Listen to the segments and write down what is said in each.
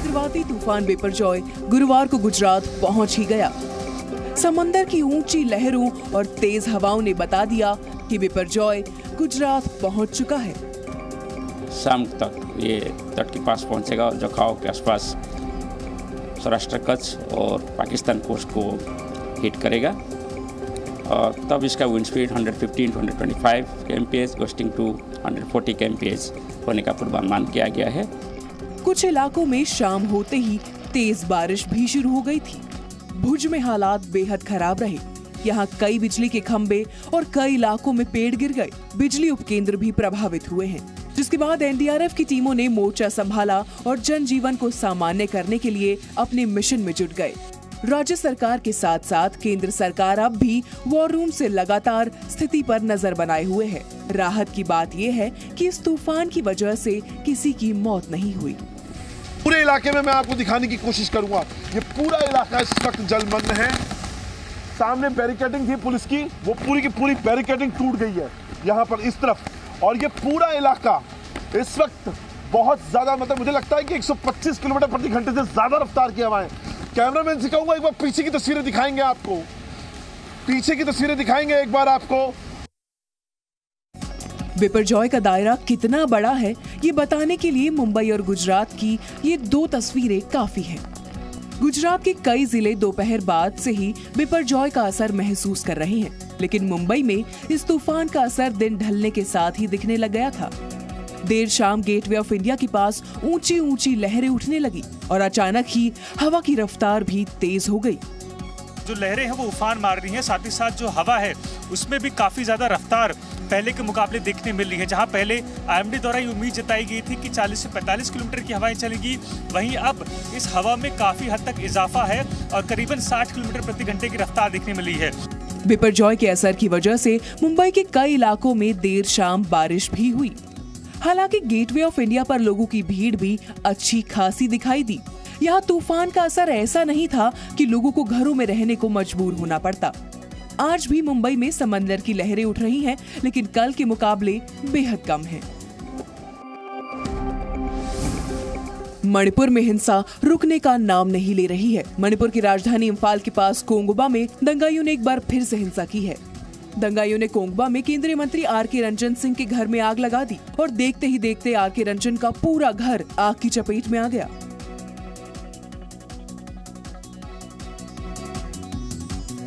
चक्रवाती तूफान बिपरजॉय गुरुवार को गुजरात पहुंच ही गया। समंदर की ऊंची लहरों और तेज हवाओं ने बता दिया कि बिपरजॉय गुजरात पहुंच चुका है। शाम तक ये तट के पास पहुंचेगा और जखाओ के आसपास सौराष्ट्र कच्छ और पाकिस्तान कोस्ट को हिट करेगा और तब इसका wind speed 115 to 125 kmph gusting to 140 kmph होने का पूर्वानुमान किया गया है। कुछ इलाकों में शाम होते ही तेज बारिश भी शुरू हो गई थी। भुज में हालात बेहद खराब रहे। यहाँ कई बिजली के खंभे और कई इलाकों में पेड़ गिर गए। बिजली उपकेंद्र भी प्रभावित हुए हैं, जिसके बाद एनडीआरएफ की टीमों ने मोर्चा संभाला और जनजीवन को सामान्य करने के लिए अपने मिशन में जुट गए। राज्य सरकार के साथ साथ केंद्र सरकार अब भी वॉर रूम से लगातार स्थिति पर नजर बनाए हुए है। राहत की बात यह है कि इस तूफान की वजह से किसी की मौत नहीं हुई। पूरे इलाके में मैं आपको दिखाने की कोशिश करूंगा। ये पूरा इलाका इस वक्त जलमग्न है। सामने बैरिकेडिंग थी पुलिस की, वो पूरी की पूरी बैरिकेडिंग टूट गई है यहाँ पर इस तरफ, और ये पूरा इलाका इस वक्त बहुत ज्यादा, मतलब मुझे लगता है कि 125 किलोमीटर प्रति घंटे से ज्यादा रफ्तार की हवाएं। कैमरामैन से कहूंगा एक बार पीछे की तस्वीरें दिखाएंगे आपको, पीछे की तस्वीरें दिखाएंगे एक बार आपको। बिपरजॉय का दायरा कितना बड़ा है ये बताने के लिए मुंबई और गुजरात की ये दो तस्वीरें काफी हैं। गुजरात के कई जिले दोपहर बाद से ही बिपरजॉय का असर महसूस कर रहे हैं, लेकिन मुंबई में इस तूफान का असर दिन ढलने के साथ ही दिखने लग गया था। देर शाम गेटवे ऑफ इंडिया के पास ऊंची ऊंची लहरें उठने लगी और अचानक ही हवा की रफ्तार भी तेज हो गई। जो लहरें हैं वो उफान मार रही हैं, साथ ही साथ जो हवा है उसमें भी काफी ज्यादा रफ्तार पहले के मुकाबले देखने मिल रही है। जहां पहले आईएमडी द्वारा ये उम्मीद जताई गई थी कि 40 से 45 किलोमीटर की हवाएं चलेंगी, वहीं अब इस हवा में काफी हद तक इजाफा है और करीबन 60 किलोमीटर प्रति घंटे की रफ्तार देखने मिली है। बिपरजॉय के असर की वजह से मुंबई के कई इलाकों में देर शाम बारिश भी हुई। हालांकि गेटवे ऑफ इंडिया पर लोगों की भीड़ भी अच्छी खासी दिखाई दी। यहाँ तूफान का असर ऐसा नहीं था कि लोगों को घरों में रहने को मजबूर होना पड़ता। आज भी मुंबई में समंदर की लहरें उठ रही हैं, लेकिन कल के मुकाबले बेहद कम हैं। मणिपुर में हिंसा रुकने का नाम नहीं ले रही है। मणिपुर की राजधानी इम्फाल के पास कोंगबा में दंगाइयों ने एक बार फिर से हिंसा की है। दंगाइयों ने कोंगबा में केंद्रीय मंत्री आर.के. रंजन सिंह के घर में आग लगा दी और देखते ही देखते आर.के. रंजन का पूरा घर आग की चपेट में आ गया।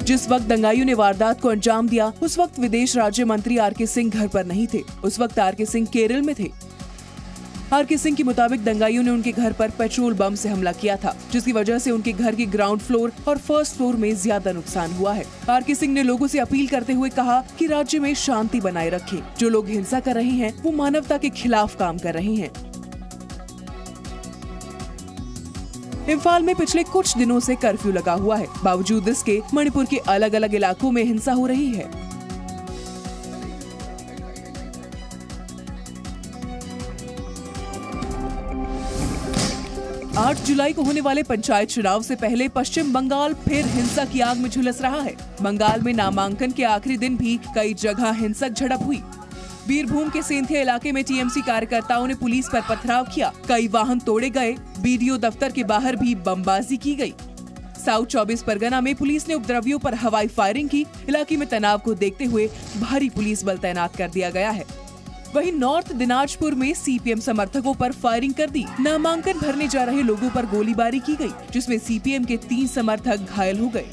जिस वक्त दंगाइयों ने वारदात को अंजाम दिया, उस वक्त विदेश राज्य मंत्री आर.के. सिंह घर पर नहीं थे। उस वक्त आर.के. सिंह केरल में थे। आर.के. सिंह के मुताबिक दंगाइयों ने उनके घर पर पेट्रोल बम से हमला किया था, जिसकी वजह से उनके घर के ग्राउंड फ्लोर और फर्स्ट फ्लोर में ज्यादा नुकसान हुआ है। आर.के. सिंह ने लोगों से अपील करते हुए कहा कि राज्य में शांति बनाए रखें। जो लोग हिंसा कर रहे हैं वो मानवता के खिलाफ काम कर रहे हैं। इम्फाल में पिछले कुछ दिनों से कर्फ्यू लगा हुआ है। बावजूद इसके मणिपुर के अलग अलग इलाकों में हिंसा हो रही है। 8 जुलाई को होने वाले पंचायत चुनाव से पहले पश्चिम बंगाल फिर हिंसा की आग में झुलस रहा है। बंगाल में नामांकन के आखिरी दिन भी कई जगह हिंसक झड़प हुई। बीरभूम के सेंथिया इलाके में टीएमसी कार्यकर्ताओं ने पुलिस पर पथराव किया, कई वाहन तोड़े गए, बीडीओ दफ्तर के बाहर भी बमबाजी की गई। साउथ 24 परगना में पुलिस ने उपद्रवियों पर हवाई फायरिंग की। इलाके में तनाव को देखते हुए भारी पुलिस बल तैनात कर दिया गया है। वहीं नॉर्थ दिनाजपुर में सीपीएम समर्थकों पर फायरिंग कर दी। नामांकन भरने जा रहे लोगों पर गोलीबारी की गई, जिसमें सीपीएम के 3 समर्थक घायल हो गए।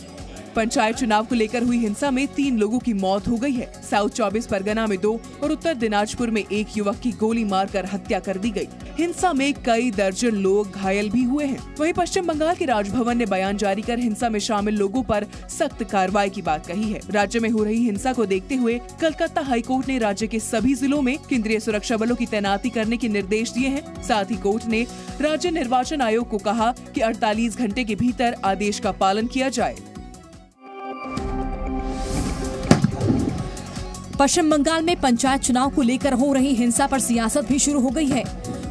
पंचायत चुनाव को लेकर हुई हिंसा में 3 लोगों की मौत हो गई है। साउथ 24 परगना में 2 और उत्तर दिनाजपुर में 1 युवक की गोली मारकर हत्या कर दी गई। हिंसा में कई दर्जन लोग घायल भी हुए हैं। वहीं पश्चिम बंगाल के राजभवन ने बयान जारी कर हिंसा में शामिल लोगों पर सख्त कार्रवाई की बात कही है। राज्य में हो रही हिंसा को देखते हुए कलकत्ता हाईकोर्ट ने राज्य के सभी जिलों में केंद्रीय सुरक्षा बलों की तैनाती करने के निर्देश दिए हैं। साथ ही कोर्ट ने राज्य निर्वाचन आयोग को कहा कि 48 घंटे के भीतर आदेश का पालन किया जाए। पश्चिम बंगाल में पंचायत चुनाव को लेकर हो रही हिंसा पर सियासत भी शुरू हो गई है।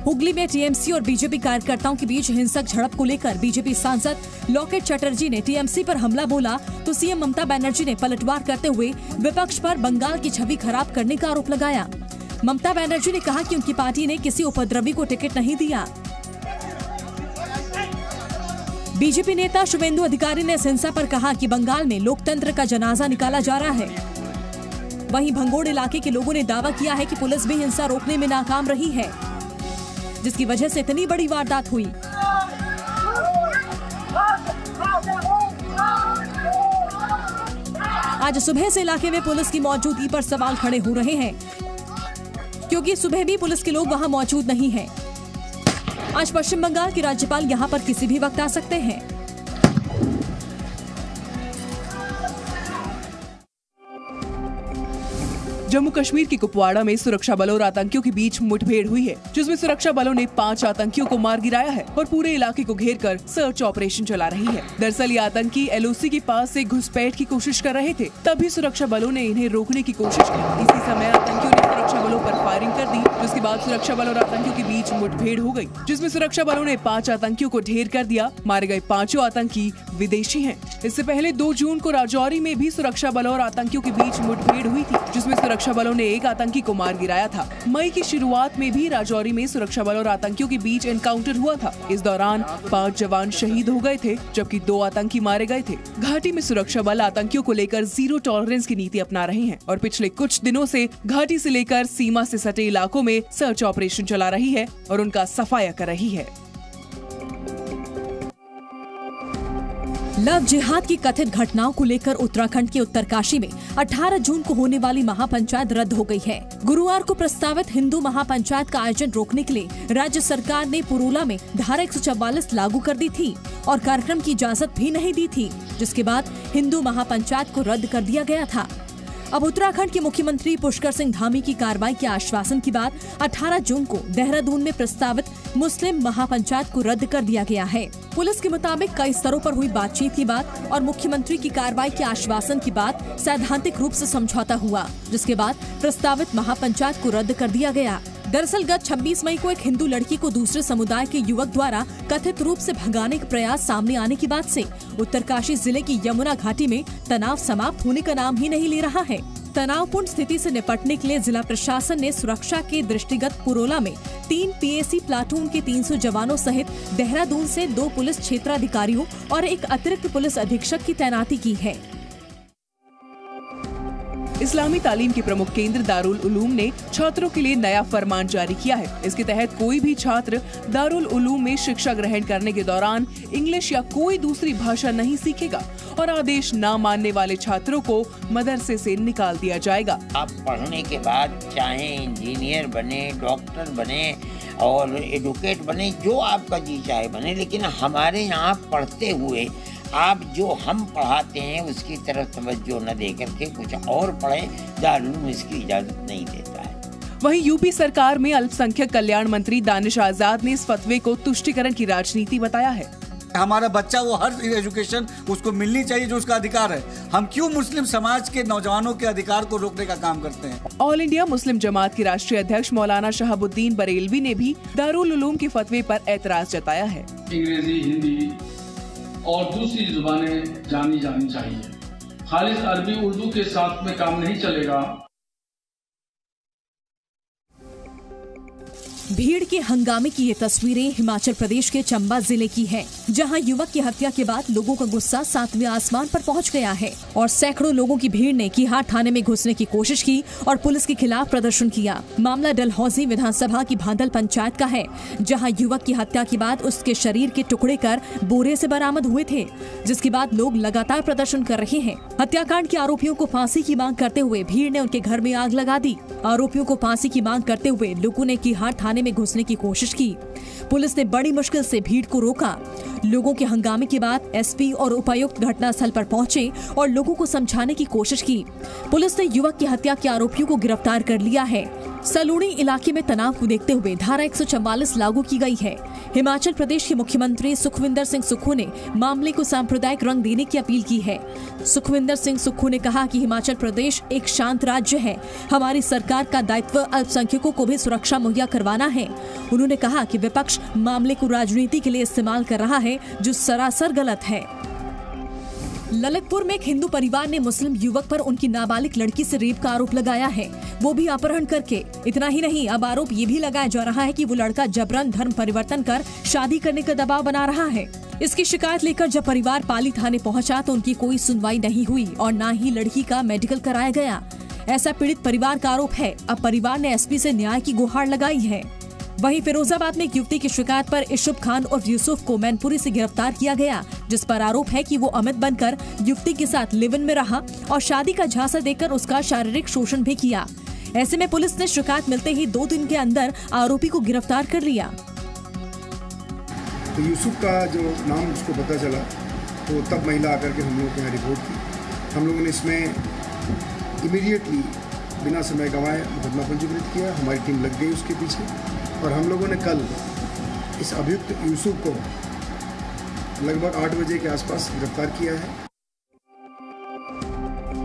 हुगली में टीएमसी और बीजेपी कार्यकर्ताओं के बीच हिंसक झड़प को लेकर बीजेपी सांसद लॉकेट चटर्जी ने टीएमसी पर हमला बोला तो सीएम ममता बनर्जी ने पलटवार करते हुए विपक्ष पर बंगाल की छवि खराब करने का आरोप लगाया। ममता बनर्जी ने कहा कि उनकी पार्टी ने किसी उपद्रवी को टिकट नहीं दिया। बीजेपी नेता शुभेंदु अधिकारी ने इस हिंसा पर कहा कि बंगाल में लोकतंत्र का जनाजा निकाला जा रहा है। वहीं भंगोड़ इलाके के लोगों ने दावा किया है कि पुलिस भी हिंसा रोकने में नाकाम रही है, जिसकी वजह से इतनी बड़ी वारदात हुई। आज सुबह से इलाके में पुलिस की मौजूदगी पर सवाल खड़े हो रहे हैं, क्योंकि सुबह भी पुलिस के लोग वहां मौजूद नहीं हैं। आज पश्चिम बंगाल के राज्यपाल यहां पर किसी भी वक्त आ सकते हैं। जम्मू कश्मीर के कुपवाड़ा में सुरक्षा बलों और आतंकियों के बीच मुठभेड़ हुई है, जिसमें सुरक्षा बलों ने 5 आतंकियों को मार गिराया है और पूरे इलाके को घेर कर सर्च ऑपरेशन चला रही है। दरअसल ये आतंकी LOC के पास से घुसपैठ की कोशिश कर रहे थे, तभी सुरक्षा बलों ने इन्हें रोकने की कोशिश की। इसी समय आतंकियों ने सुरक्षा बलों पर फायरिंग कर दी, जिसके बाद सुरक्षा बलों और आतंकियों के बीच मुठभेड़ हो गयी, जिसमें सुरक्षा बलों ने 5 आतंकियों को ढेर कर दिया। मारे गए 5 आतंकी विदेशी हैं। इससे पहले 2 जून को राजौरी में भी सुरक्षा बलों और आतंकियों के बीच मुठभेड़ हुई थी, जिसमें सुरक्षा बलों ने 1 आतंकी को मार गिराया था। मई की शुरुआत में भी राजौरी में सुरक्षा बलों और आतंकियों के बीच एनकाउंटर हुआ था। इस दौरान 5 जवान शहीद हो गए थे, जबकि 2 आतंकी मारे गए थे। घाटी में सुरक्षा बल आतंकियों को लेकर जीरो टॉलरेंस की नीति अपना रहे हैं और पिछले कुछ दिनों से घाटी से लेकर सीमा से सटे इलाकों में सर्च ऑपरेशन चला रही है और उनका सफाया कर रही है। लव जिहाद की कथित घटनाओं को लेकर उत्तराखंड के उत्तरकाशी में 18 जून को होने वाली महापंचायत रद्द हो गई है। गुरुवार को प्रस्तावित हिंदू महापंचायत का आयोजन रोकने के लिए राज्य सरकार ने पुरोला में धारा 144 लागू कर दी थी और कार्यक्रम की इजाजत भी नहीं दी थी, जिसके बाद हिंदू महापंचायत को रद्द कर दिया गया था। अब उत्तराखंड के मुख्यमंत्री पुष्कर सिंह धामी की कार्रवाई के आश्वासन के बाद 18 जून को देहरादून में प्रस्तावित मुस्लिम महापंचायत को रद्द कर दिया गया है। पुलिस के मुताबिक कई स्तरों पर हुई बातचीत के बाद और मुख्यमंत्री की कार्रवाई के आश्वासन के बाद सैद्धांतिक रूप से समझौता हुआ, जिसके बाद प्रस्तावित महापंचायत को रद्द कर दिया गया। दरअसल गत 26 मई को एक हिंदू लड़की को दूसरे समुदाय के युवक द्वारा कथित रूप से भगाने का प्रयास सामने आने के बाद से उत्तरकाशी जिले की यमुना घाटी में तनाव समाप्त होने का नाम ही नहीं ले रहा है। तनावपूर्ण स्थिति से निपटने के लिए जिला प्रशासन ने सुरक्षा के दृष्टिगत पुरोला में 3 PAC प्लाटून के 300 जवानों सहित देहरादून से 2 पुलिस क्षेत्राधिकारियों और एक अतिरिक्त पुलिस अधीक्षक की तैनाती की है। इस्लामी तालीम के प्रमुख केंद्र दारुल उलूम ने छात्रों के लिए नया फरमान जारी किया है। इसके तहत कोई भी छात्र दारुल उलूम में शिक्षा ग्रहण करने के दौरान इंग्लिश या कोई दूसरी भाषा नहीं सीखेगा और आदेश न मानने वाले छात्रों को मदरसे से निकाल दिया जाएगा। आप पढ़ने के बाद चाहे इंजीनियर बने, डॉक्टर बने और एडवोकेट बने, जो आपका जी चाहे बने, लेकिन हमारे यहाँ पढ़ते हुए आप जो हम पढ़ाते हैं उसकी तरफ तवज्जो न दे करके कुछ और पढ़ें, दारुल उलूम इसकी इजाजत नहीं देता है। वहीं यूपी सरकार में अल्पसंख्यक कल्याण मंत्री दानिश आजाद ने इस फतवे को तुष्टीकरण की राजनीति बताया है। हमारा बच्चा वो हर एजुकेशन उसको मिलनी चाहिए जो उसका अधिकार है। हम क्यों मुस्लिम समाज के नौजवानों के अधिकार को रोकने का काम करते हैं। ऑल इंडिया मुस्लिम जमात के राष्ट्रीय अध्यक्ष मौलाना शहाबुद्दीन बरेलवी ने भी दारुल उलूम के फतवे पर ऐतराज जताया है। अंग्रेजी, हिंदी और दूसरी जुबानें जानी चाहिए। खालिस अरबी उर्दू के साथ में काम नहीं चलेगा। भीड़ के हंगामे की ये तस्वीरें हिमाचल प्रदेश के चंबा जिले की है, जहां युवक की हत्या के बाद लोगों का गुस्सा 7वें आसमान पर पहुंच गया है और सैकड़ों लोगों की भीड़ ने किहार थाने में घुसने की कोशिश की और पुलिस के खिलाफ प्रदर्शन किया। मामला डलहौजी विधानसभा की भांदल पंचायत का है, जहां युवक की हत्या के बाद उसके शरीर के टुकड़े कर बोरे से बरामद हुए थे, जिसके बाद लोग लगातार प्रदर्शन कर रहे हैं। हत्याकांड के आरोपियों को फांसी की मांग करते हुए भीड़ ने उनके घर में आग लगा दी। आरोपियों को फांसी की मांग करते हुए लोगों ने किहार थाने में घुसने की कोशिश की। पुलिस ने बड़ी मुश्किल से भीड़ को रोका। लोगों के हंगामे के बाद एसपी और उपायुक्त घटनास्थल पर पहुंचे और लोगों को समझाने की कोशिश की। पुलिस ने युवक की हत्या के आरोपियों को गिरफ्तार कर लिया है। सलूणी इलाके में तनाव को देखते हुए धारा 144 लागू की गई है। हिमाचल प्रदेश के मुख्यमंत्री सुखविंदर सिंह सुक्खू ने मामले को सांप्रदायिक रंग देने की अपील की है। सुखविंदर सिंह सुक्खू ने कहा कि हिमाचल प्रदेश एक शांत राज्य है। हमारी सरकार का दायित्व अल्पसंख्यकों को भी सुरक्षा मुहैया करवाना है। उन्होंने कहा कि विपक्ष मामले को राजनीति के लिए इस्तेमाल कर रहा है, जो सरासर गलत है। ललितपुर में एक हिंदू परिवार ने मुस्लिम युवक पर उनकी नाबालिग लड़की से रेप का आरोप लगाया है, वो भी अपहरण करके। इतना ही नहीं, अब आरोप ये भी लगाया जा रहा है कि वो लड़का जबरन धर्म परिवर्तन कर शादी करने का दबाव बना रहा है। इसकी शिकायत लेकर जब परिवार पाली थाने पहुंचा तो उनकी कोई सुनवाई नहीं हुई और न ही लड़की का मेडिकल कराया गया, ऐसा पीड़ित परिवार का आरोप है। अब परिवार ने एसपी से न्याय की गुहार लगाई है। वहीं फिरोजाबाद में एक युवती की शिकायत पर इशुब खान और यूसुफ को मैनपुरी से गिरफ्तार किया गया, जिस पर आरोप है कि वो अमित बनकर युवती के साथ लिव इन में रहा और शादी का झांसा देकर उसका शारीरिक शोषण भी किया। ऐसे में पुलिस ने शिकायत मिलते ही 2 दिन के अंदर आरोपी को गिरफ्तार कर लिया। तो यूसुफ का जो नाम उसको पता चला तो तब महिला आकर के हम लोग के यहाँ रिपोर्ट की। हम लोगों ने इसमें इमीडिएटली बिना समय गंवाए मुकदमा पंजीकृत किया। हमारी टीम लग गई उसके पीछे और हम लोगों ने कल इस अभियुक्त यूसुफ को लगभग 8 बजे के आसपास गिरफ्तार किया है।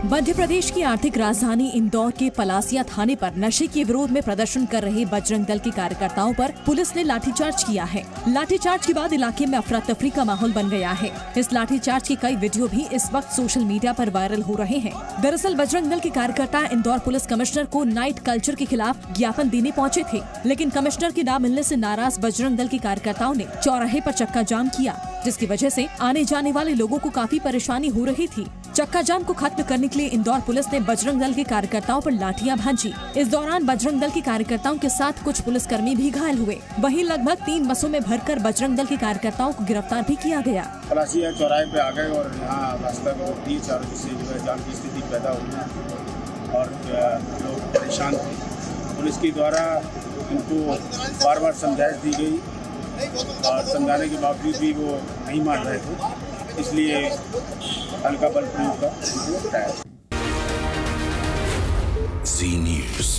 मध्य प्रदेश की आर्थिक राजधानी इंदौर के पलासिया थाने पर नशे के विरोध में प्रदर्शन कर रहे बजरंग दल के कार्यकर्ताओं पर पुलिस ने लाठीचार्ज किया है। लाठीचार्ज के बाद इलाके में अफरा तफरी का माहौल बन गया है। इस लाठीचार्ज के कई वीडियो भी इस वक्त सोशल मीडिया पर वायरल हो रहे हैं। दरअसल बजरंग दल के कार्यकर्ता इंदौर पुलिस कमिश्नर को नाइट कल्चर के खिलाफ ज्ञापन देने पहुँचे थे, लेकिन कमिश्नर के न मिलने से नाराज बजरंग दल के कार्यकर्ताओं ने चौराहे पर चक्का जाम किया, जिसकी वजह से आने जाने वाले लोगों को काफी परेशानी हो रही थी। चक्का जाम को खत्म करने के लिए इंदौर पुलिस ने बजरंग दल के कार्यकर्ताओं पर लाठियां भांजी। इस दौरान बजरंग दल के कार्यकर्ताओं के साथ कुछ पुलिसकर्मी भी घायल हुए। वहीं लगभग 3 बसों में भरकर बजरंग दल के कार्यकर्ताओं को गिरफ्तार भी किया गया। पलासिया चौराहे पे आ गए और यहाँ रास्ता में चारों से जो है जाम की स्थिति पैदा हुई और लोग परेशान थे। पुलिस के द्वारा इनको बार बार समझाइश दी गई और समझाने के बावजूद भी वो नहीं मान रहे थे, इसलिए हल्का बल प्रयोग का बताया। Zee News।